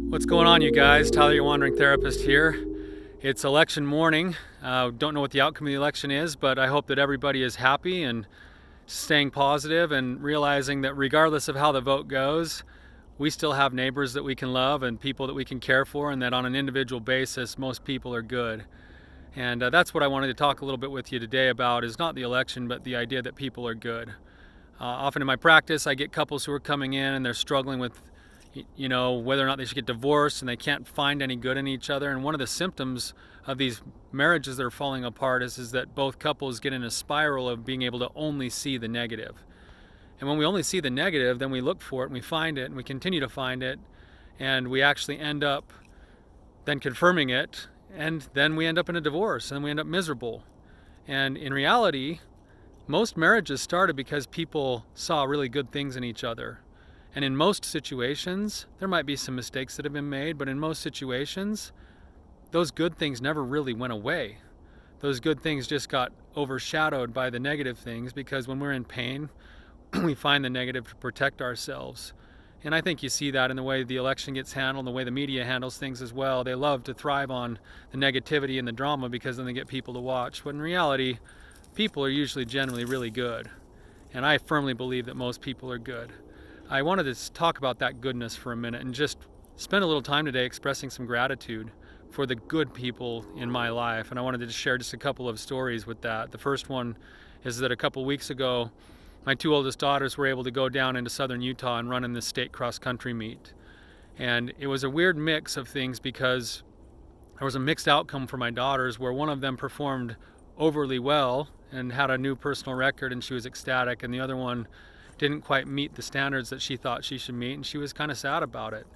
What's going on, you guys? Tyler, your wandering therapist here. It's election morning. Don't know what the outcome of the election is, but I hope that everybody is happy and staying positive and realizing that regardless of how the vote goes, we still have neighbors that we can love and people that we can care for, and that on an individual basis, most people are good. And that's what I wanted to talk a little bit with you today about, is not the election, but the idea that people are good. Often in my practice, I get couples who are coming in and they're struggling with whether or not they should get divorced, and they can't find any good in each other. And one of the symptoms of these marriages that are falling apart is that both couples get in a spiral of being able to only see the negative. And when we only see the negative, then we look for it and we find it and we continue to find it, and we actually end up then confirming it, and then we end up in a divorce and we end up miserable. And in reality, most marriages started because people saw really good things in each other. And in most situations, there might be some mistakes that have been made, but in most situations, those good things never really went away. Those good things just got overshadowed by the negative things, because when we're in pain, we find the negative to protect ourselves. And I think you see that in the way the election gets handled, and the way the media handles things as well. They love to thrive on the negativity and the drama because then they get people to watch. But in reality, people are usually generally really good. And I firmly believe that most people are good. I wanted to talk about that goodness for a minute and just spend a little time today expressing some gratitude for the good people in my life. And I wanted to just share just a couple of stories with that. The first one is that a couple weeks ago, my two oldest daughters were able to go down into southern Utah and run in the state cross-country meet. And it was a weird mix of things, because there was a mixed outcome for my daughters, where one of them performed overly well and had a new personal record and she was ecstatic, and the other one didn't quite meet the standards that she thought she should meet, and she was kind of sad about it.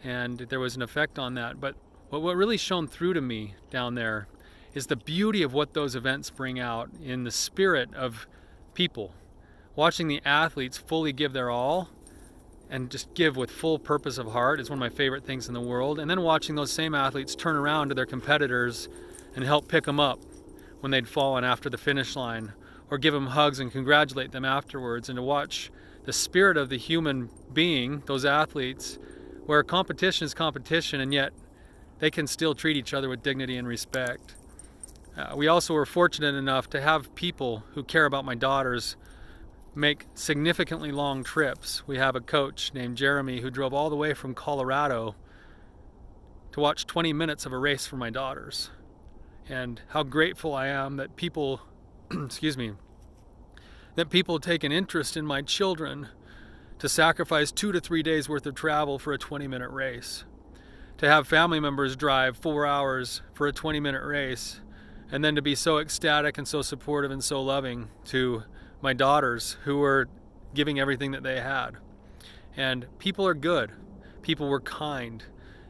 And there was an effect on that. But what really shone through to me down there is the beauty of what those events bring out in the spirit of people. Watching the athletes fully give their all and just give with full purpose of heart is one of my favorite things in the world. And then watching those same athletes turn around to their competitors and help pick them up when they'd fallen after the finish line, or give them hugs and congratulate them afterwards, and to watch the spirit of the human being, those athletes, where competition is competition, and yet they can still treat each other with dignity and respect. We also were fortunate enough to have people who care about my daughters make significantly long trips. We have a coach named Jeremy who drove all the way from Colorado to watch 20 minutes of a race for my daughters. And how grateful I am that people that people take an interest in my children to sacrifice 2 to 3 days worth of travel for a 20-minute race. To have family members drive 4 hours for a 20-minute race, and then to be so ecstatic and so supportive and so loving to my daughters, who were giving everything that they had. And people are good. People were kind.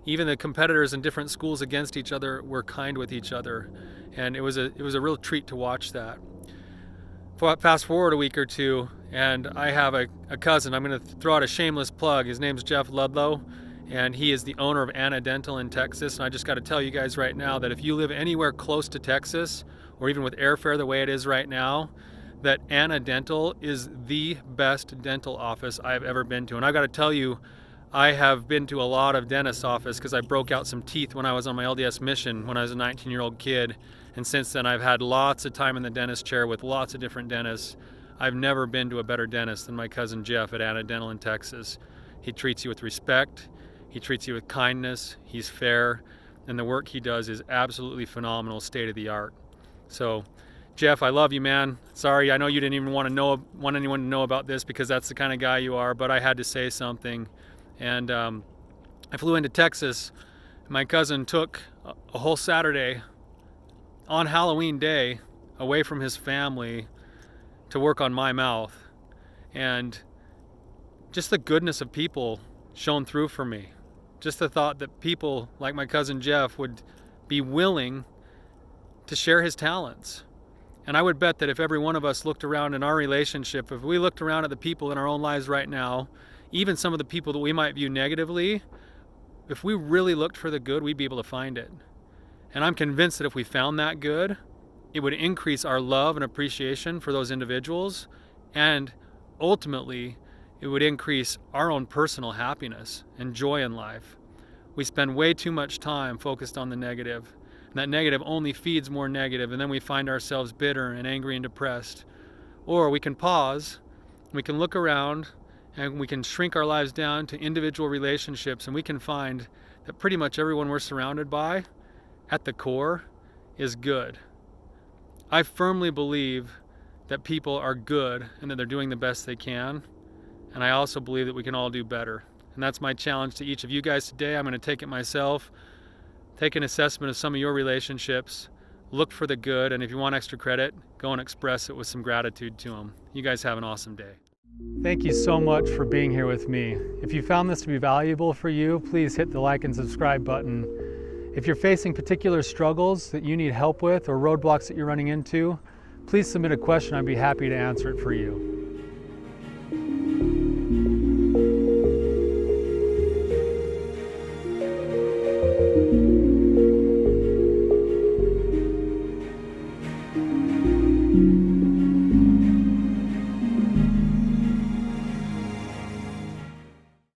Even the competitors in different schools against each other were kind with each other. And it was a real treat to watch that. Fast forward a week or two, and I have a cousin. I'm going to throw out a shameless plug. His name's Jeff Ludlow, and he is the owner of Anna Dental in Texas. And I just got to tell you guys right now that if you live anywhere close to Texas, or even with airfare the way it is right now, that Anna Dental is the best dental office I've ever been to. And I've got to tell you, I have been to a lot of dentist office because I broke out some teeth when I was on my LDS mission when I was a 19-year-old kid. And since then, I've had lots of time in the dentist chair with lots of different dentists. I've never been to a better dentist than my cousin Jeff at Anna Dental in Texas. He treats you with respect. He treats you with kindness. He's fair. And the work he does is absolutely phenomenal, state of the art. So, Jeff, I love you, man. Sorry, I know you didn't even want anyone to know about this because that's the kind of guy you are, but I had to say something. And I flew into Texas. My cousin took a whole Saturday on Halloween Day away from his family to work on my mouth. And just the goodness of people shone through for me. Just the thought that people like my cousin Jeff would be willing to share his talents. And I would bet that if every one of us looked around in our relationship, if we looked around at the people in our own lives right now, even some of the people that we might view negatively, if we really looked for the good, we'd be able to find it. And I'm convinced that if we found that good, it would increase our love and appreciation for those individuals, and ultimately, it would increase our own personal happiness and joy in life. we spend way too much time focused on the negative. And that negative only feeds more negative, and then we find ourselves bitter and angry and depressed. Or we can pause, we can look around, and we can shrink our lives down to individual relationships, and we can find that pretty much everyone we're surrounded by, at the core, is good. I firmly believe that people are good and that they're doing the best they can. And I also believe that we can all do better. And that's my challenge to each of you guys today. I'm going to take it myself, take an assessment of some of your relationships, look for the good, and if you want extra credit, go and express it with some gratitude to them. You guys have an awesome day. Thank you so much for being here with me. If you found this to be valuable for you, please hit the like and subscribe button. If you're facing particular struggles that you need help with or roadblocks that you're running into, please submit a question. I'd be happy to answer it for you.